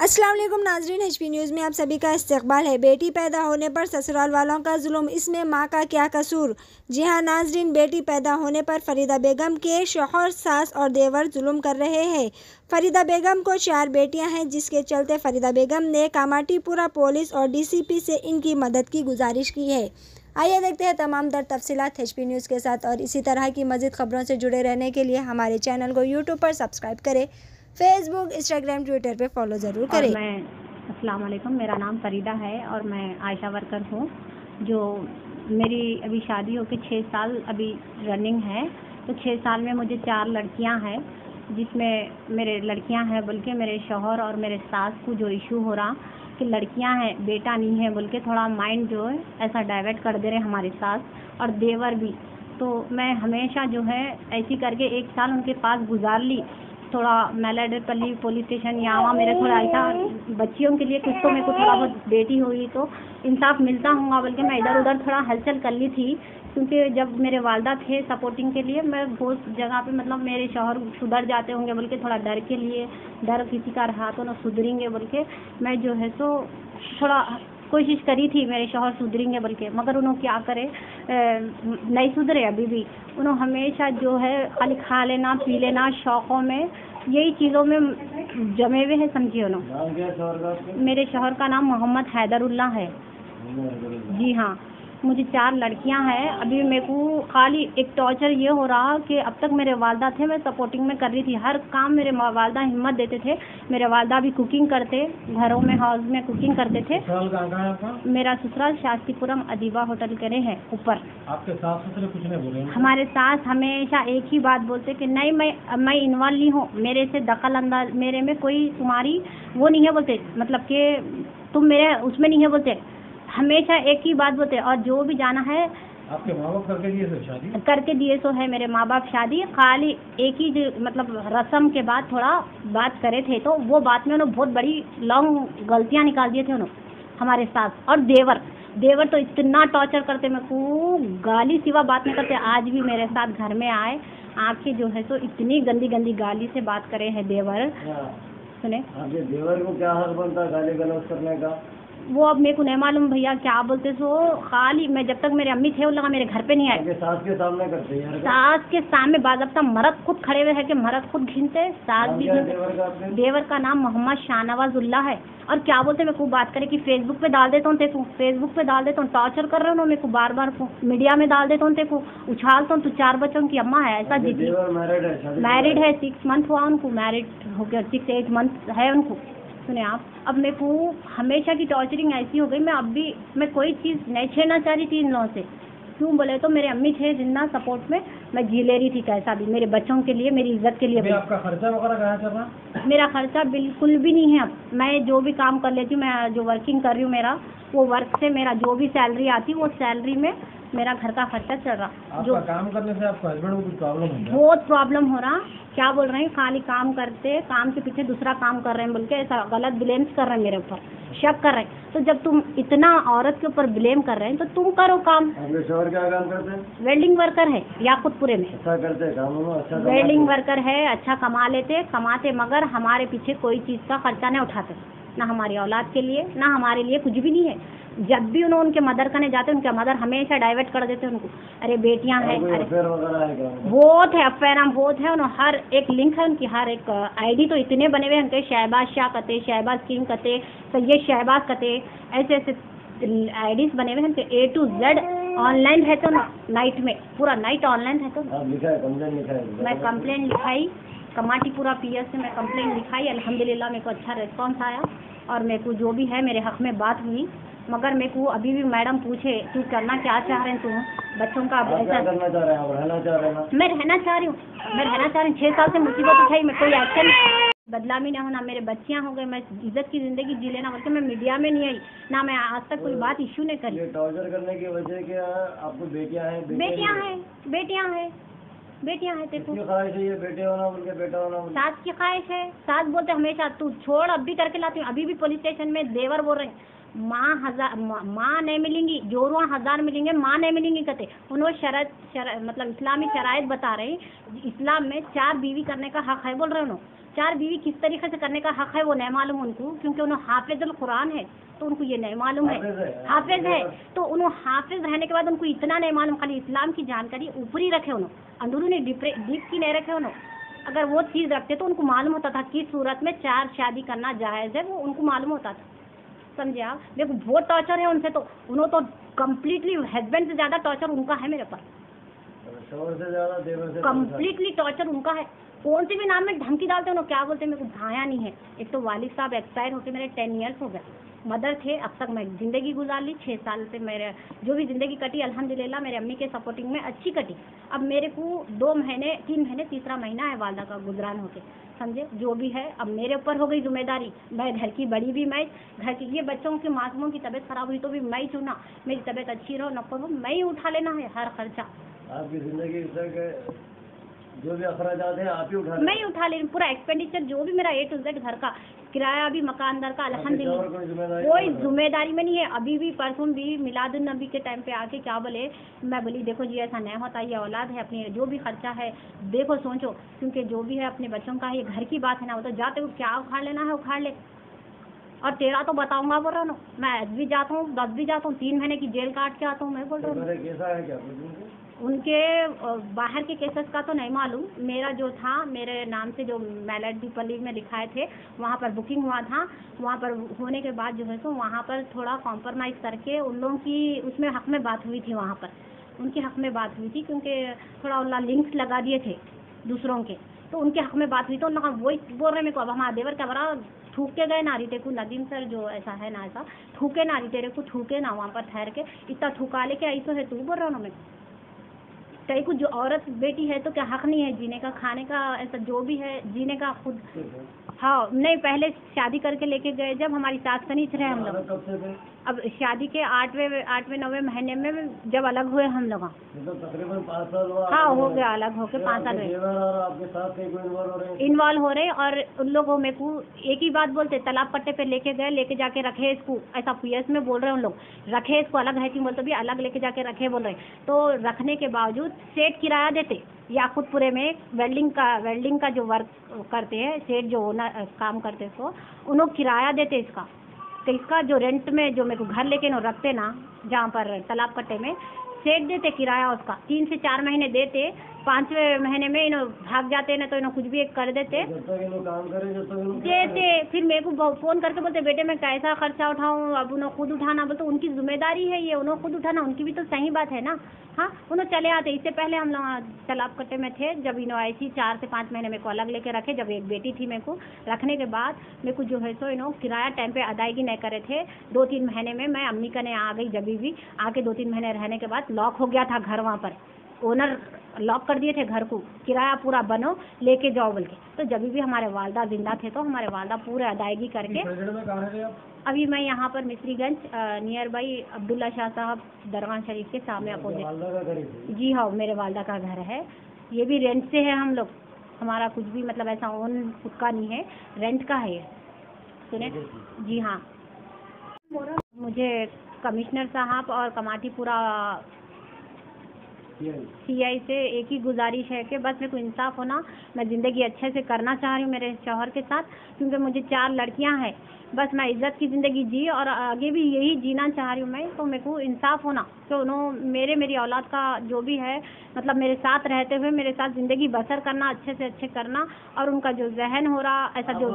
अस्सलाम वालेकुम नाजरीन, HP न्यूज़ में आप सभी का इस्तकबाल है। बेटी पैदा होने पर ससुराल वालों का जुल्म, इसमें मां का क्या कसूर। जी हां नाजरीन, बेटी पैदा होने पर फरीदा बेगम के शौहर, सास और देवर जुल्म कर रहे हैं। फरीदा बेगम को 4 बेटियां हैं, जिसके चलते फरीदा बेगम ने कामाटीपुरा पुलिस और DCP से इनकी मदद की गुजारिश की है। आइए देखते हैं तमाम दर तफसीलात HP न्यूज़ के साथ। और इसी तरह की मज़ीद ख़बरों से जुड़े रहने के लिए हमारे चैनल को YouTube पर सब्सक्राइब करें, फेसबुक, इंस्टाग्राम, ट्विटर पे फॉलो ज़रूर करें। अस्सलाम वालेकुम, मेरा नाम फरीदा है और मैं आयशा वर्कर हूँ। जो मेरी अभी शादी होकर 6 साल अभी रनिंग है, तो 6 साल में मुझे 4 लड़कियाँ हैं, जिसमें मेरे लड़कियाँ हैं बोल के मेरे शौहर और मेरे सास को जो इशू हो रहा कि लड़कियाँ हैं बेटा नहीं है बोल के थोड़ा माइंड जो है ऐसा डाइवर्ट कर दे रहे हमारे सास और देवर भी। तो मैं हमेशा जो है ऐसी करके 1 साल उनके पास गुजार ली। थोड़ा मैलाडेपल्ली पुलिस स्टेशन यहाँ मेरे थोड़ा ऐसा बच्चियों के लिए कुछ तो मेरे को थोड़ा बहुत बेटी हुई तो इंसाफ मिलता होगा बल्कि मैं इधर उधर थोड़ा हलचल कर ली थी, क्योंकि जब मेरे वालदा थे सपोर्टिंग के लिए मैं बहुत जगह पे मतलब मेरे शौहर सुधर जाते होंगे बोल के थोड़ा डर के लिए, डर किसी का रहा तो ना सुधरेंगे बोल के मैं जो है सो थोड़ा कोशिश करी थी मेरे शौहर सुधरेंगे बोल के, मगर उन्होंने क्या करे नहीं सुधरे अभी भी। उन्होंने हमेशा जो है खाली खा लेना पी लेना शौक़ों में यही चीज़ों में जमे हुए हैं, समझिए। उन्होंने मेरे शौहर का नाम मोहम्मद हैदरुल्ला है। जी हाँ, मुझे 4 लड़कियां हैं। अभी मेरे को खाली एक टॉर्चर ये हो रहा कि अब तक मेरे वालदा थे, मैं सपोर्टिंग में कर रही थी, हर काम मेरे वालदा हिम्मत देते थे। मेरे वालदा भी कुकिंग करते, घरों में हाउस में कुकिंग करते थे। मेरा ससुराल शास्त्रीपुरम अदीबा होटल करे हैं ऊपर। आपके सास ससुर कुछ नहीं बोले? हमारे सास हमेशा एक ही बात बोलते कि नहीं मैं इन्वॉल्व नहीं हूँ, मेरे से दखल अंदाज, मेरे में कोई तुम्हारी वो नहीं है बोलते, मतलब कि तुम मेरे उसमें नहीं है बोलते, हमेशा एक ही बात बोलते। और जो भी जाना है आपके माँ बाप करके दिए सो शादी? करके दिए सो है मेरे माँ बाप शादी, खाली एक ही मतलब रस्म के बाद थोड़ा बात करे थे, तो वो बात में उन्होंने बहुत बड़ी लॉन्ग गलतियाँ निकाल दिए थे उन्होंने हमारे साथ। और देवर तो इतना टॉर्चर करते, मैं को गाली सिवा बात नहीं करते। आज भी मेरे साथ घर में आए, आंखें जो है तो इतनी गंदी गंदी गाली से बात करे हैं देवर। सुने देवर को क्या हक बनता है गाली गलौज करने का? वो अब मेरे को नहीं मालूम भैया क्या बोलते सो, खाली मैं जब तक मेरे अम्मी थे वो लगा मेरे घर पे नहीं आए। सास के सामने करते हैं? सास के सामने बाज़ाब्ता मर्द खुद खड़े हुए हैं कि मर्द खुद घिनते, सास भी घिनते। देवर का नाम मोहम्मद शाहनवाजुल्ला है। और क्या बोलते मेरे को बात करे कि फेसबुक पे डाल देता हूँ तेको, फेसबुक पे डाल देता हूँ, टॉर्चर कर रहे हो मेरे को बार बार मीडिया में डाल देता हूँ तेको, उछालता हूँ, तू 4 बच्चों की अम्मा है ऐसा जीती। मैरिड है, 6 मंथ हुआ उनको, मैरिड हो गया, 6-8 मंथ है उनको। सुने आप, अब मेरे को हमेशा की टॉर्चरिंग ऐसी हो गई, मैं अब भी मैं कोई चीज़ नहीं छेड़ना चाह रही थी इन लोगों से। क्यों बोले तो मेरे अम्मी थे जिन्ना सपोर्ट में मैं जी ले रही थी कैसा भी, मेरे बच्चों के लिए, मेरी इज्जत के लिए। आपका खर्चा वगैरह कहाँ चल रहा? मेरा खर्चा बिल्कुल भी नहीं है। अब मैं जो भी काम कर लेती हूँ, मैं जो वर्किंग कर रही हूँ, मेरा वो वर्क से मेरा जो भी सैलरी आती वो सैलरी में मेरा घर का खर्चा चल रहा। जो काम करने से आपको हस्बैंड को कुछ प्रॉब्लम है? बहुत प्रॉब्लम हो रहा। क्या बोल रहे हैं, खाली काम करते, काम के पीछे दूसरा काम कर रहे हैं बोल के ऐसा गलत ब्लेम्स कर रहे हैं मेरे ऊपर, शक कर रहे हैं। तो जब तुम इतना औरत के ऊपर ब्लेम कर रहे हैं तो तुम करो काम। शौहर क्या काम करते हैं? वेल्डिंग वर्कर है याकुतपुरे में। अच्छा करते हैं काम? अच्छा वेल्डिंग वर्कर है, अच्छा कमाते, मगर हमारे पीछे कोई चीज़ का खर्चा नहीं उठाते, ना हमारी औलाद के लिए ना हमारे लिए, कुछ भी नहीं है। जब भी उन्होंने उनके मदर करने जाते उनके मदर हमेशा डाइवर्ट कर देते उनको, अरे बेटियां हैं, अरे बहुत है अफेयर बहुत है। उन्होंने हर एक लिंक है उनकी, हर एक ID तो इतने बने हुए हैं उनके, शहबाज शाह कते, शहबाज किंग कते, सैयद शहबाज कते, ऐसे ऐसे IDs बने हुए हैं उनके A to Z। ऑनलाइन है तो नाइट में पूरा नाइट ऑनलाइन है। तो मैं कंप्लेंट लिखाई कमाटीपुरा PS से, मैं कंप्लेंट लिखाई, अल्हम्दुलिल्लाह मेरे को अच्छा रिस्पॉन्स आया और मेरे को जो भी है मेरे हक में बात हुई। मगर मेरे को अभी भी मैडम पूछे तू करना क्या चाह रहे हैं, तुम बच्चों का ऐसा करना चाह रहे हैं? रहना चाह रहे हैं? मैं रहना चाह रही हूँ। 6 साल से मुसीबत उठाई, मैं कोई एक्शन बदला भी नहीं होना, मेरे बच्चियाँ हो गए, मैं इज्जत की ज़िंदगी जी लेना बोल के मैं मीडिया में नहीं आई, ना मैं आज तक कोई बात इशू नहीं करी। टॉर्चर करने की वजह क्या? आपको बेटियाँ हैं? बेटियाँ हैं तेरे को ख्वाहिश है ये बेटे होना बोल के, बेटा होना? सास की ख्वाहिश है, सास बोलते हमेशा तू छोड़, अब भी करके लाती हूँ। अभी भी पुलिस स्टेशन में देवर बोल रहे हैं माँ नहीं मिलेंगी, जोरुआ 1000 मिलेंगे, माँ नहीं मिलेंगी कहते। उन्होंने मतलब इस्लामी शराइत बता रहे हैं। इस्लाम में 4 बीवी करने का हक है बोल रहे हैं उन्होंने। 4 बीवी किस तरीके से करने का हक है वो नहीं मालूम उनको, क्योंकि उन्होंने हाफिजुल कुरान है तो उनको ये नहीं मालूम है। हाफिज है तो उन्होंने हाफिज रहने के बाद उनको इतना नहीं मालूम, खाली इस्लाम की जानकारी ऊपरी रखे उन्होंने, अंदरूनी डीप की नहीं रखे उन्होंने। अगर वो चीज़ रखते तो उनको मालूम होता था किस सूरत में 4 शादी करना जायज़ है, वो उनको मालूम होता था। समझे आप? देखो बहुत टॉर्चर है उनसे, तो उन्होंने तो कम्प्लीटली हस्बैंड से ज़्यादा टॉर्चर उनका है मेरे पर, कम्प्लीटली टॉर्चर उनका है। कौन से भी नाम में धमकी डालते हैं उन्होंने, क्या बोलते हैं मेरे को भाया नहीं है। एक तो वालिद साहब एक्सपायर होकर मेरे 10 ईयर्स हो गए, मदर थे, अब तक मैं ज़िंदगी गुजार ली 6 साल से। मेरे जो भी ज़िंदगी कटी अल्हम्दुलिल्लाह मेरे अम्मी के सपोर्टिंग में अच्छी कटी। अब मेरे को 2 महीने 3 महीने तीसरा महीना है वालदा का गुजरान होके, समझे। जो भी है अब मेरे ऊपर हो गई जिम्मेदारी, मैं घर की बड़ी भी मैं, घर की ये बच्चों की मासूमों की तबीयत खराब हुई तो भी मैं चुना, मेरी तबीयत अच्छी रहो न करो मैं ही उठा लेना है हर खर्चा। आपकी जिंदगी जो भी अखराजात है आप ही मैं ही उठा ले, पूरा एक्सपेंडिचर जो भी मेरा A to Z घर का किराया भी मकान दर का अल्हम्दुलिल्लाह कोई जिम्मेदारी में नहीं है। अभी भी परसों भी मिलादुन नबी के टाइम पे आके क्या बोले, मैं बोली देखो जी ऐसा नहीं होता, ये औलाद है, अपनी जो भी खर्चा है देखो सोचो, क्योंकि जो भी है अपने बच्चों का ये घर की बात है ना, वो तो जाते हो क्या उखाड़ लेना है उखाड़ ले। और तेरा तो बताऊंगा बोल रहा हूँ, मैं 10 भी जाता हूँ 10 भी जाता हूँ, 3 महीने की जेल काट के आता हूँ मैं बोल रहा हूँ। उनके बाहर के केसेस का तो नहीं मालूम, मेरा जो था मेरे नाम से जो मैलडीपल्ली में लिखाए थे वहाँ पर बुकिंग हुआ था, वहाँ पर होने के बाद जो है तो वहाँ पर थोड़ा कॉम्प्रोमाइज़ करके उन लोगों की उसमें हक़ में बात हुई थी, वहाँ पर उनके हक़ में बात हुई थी, क्योंकि थोड़ा उन्होंने लिंक्स लगा दिए थे दूसरों के, तो उनके हक़ में बात हुई। तो उन्होंने वही बोल रहे मेरे को, अब हमारा देवर क्या बड़ा थूक के गए नारी तेरे को, नदीम सर जो ऐसा है ना ऐसा थूके नारी तेरे को थूके ना, वहाँ पर ठहर के इतना थूका लेके ऐसा है तू बोल रहा हूँ मैं। कहीं को जो औरत बेटी है तो क्या हक नहीं है जीने का, खाने का, ऐसा जो भी है जीने का खुद। हाँ नहीं, पहले शादी करके लेके गए जब हमारी सास कनीच रहे हम लोग। अब शादी के 8वें 9वें महीने में जब अलग हुए हम लोग, तकरीबन 5 साल हाँ हो गया अलग होके 5 साल इन्वॉल्व हो रहे। और उन लोगों में को एक ही बात बोलते, तालाब पट्टे पे लेके गए, लेके जाके रखे इसको, ऐसा पीएस में बोल रहे हैं उन लोग, रखे इसको अलग है कि बोलते भी अलग लेके जाके रखे बोल रहे। तो रखने के बावजूद सेठ किराया देते, याकूतपुरे में वेल्डिंग का जो वर्क करते हैं सेठ जो ओनर काम करते इसको, उन्होंने किराया देते इसका, तो इसका जो रेंट में जो मेरे को घर लेके नो रखते ना जहाँ पर तालाब कट्टे में, सेठ देते किराया उसका 3 से 4 महीने देते, 5वें महीने में इन्हों भाग जाते ना तो इन्हों कुछ भी एक कर देते देते। फिर मेरे को फ़ोन करके बोलते बेटे मैं कैसा खर्चा उठाऊँ, अब उन्होंने खुद उठाना, बोलते उनकी जिम्मेदारी है ये, उन्होंने खुद उठाना, उनकी भी तो सही बात है ना। हाँ उन्होंने चले आते। इससे पहले हम लोग तालाब कट्टे में थे जब इन्हों आई थी 4 से 5 महीने मेरे को अलग लेके रखे, जब एक बेटी थी मेरे को रखने के बाद मेरे को जो है सो इन्हों किराया टाइम पे अदायगी नहीं करे थे। 2-3 महीने में मैं अम्मी कने आ गई, जब भी आके 2-3 महीने रहने के बाद लॉक हो गया था घर, वहाँ पर ओनर लॉक कर दिए थे घर को, किराया पूरा बनो लेके जाओ बोल के। तो जब भी हमारे वालदा जिंदा थे तो हमारे वालदा पूरे अदायगी करके, अभी मैं यहाँ पर मिस्रीगंज नियर बाई अब्दुल्ला शाह साहब दरगाह शरीफ के सामने अपोजिट। जी हाँ मेरे वालदा का घर है, ये भी रेंट से है हम लोग, हमारा कुछ भी मतलब ऐसा ओन खुद का नहीं है, रेंट का है सुने। जी हाँ मुझे कमिश्नर साहब और कमाटीपुरा CI से एक ही गुजारिश है कि बस मेरे को इंसाफ होना, मैं ज़िंदगी अच्छे से करना चाह रही हूँ मेरे शौहर के साथ, क्योंकि मुझे 4 लड़कियाँ हैं, बस मैं इज़्ज़त की ज़िंदगी जी और आगे भी यही जीना चाह रही हूँ मैं। तो मेरे को इंसाफ होना कि उन्होंने मेरी औलाद का जो भी है मतलब मेरे साथ रहते हुए मेरे साथ ज़िंदगी बसर करना, अच्छे से अच्छे करना, और उनका जो जहन हो रहा ऐसा जो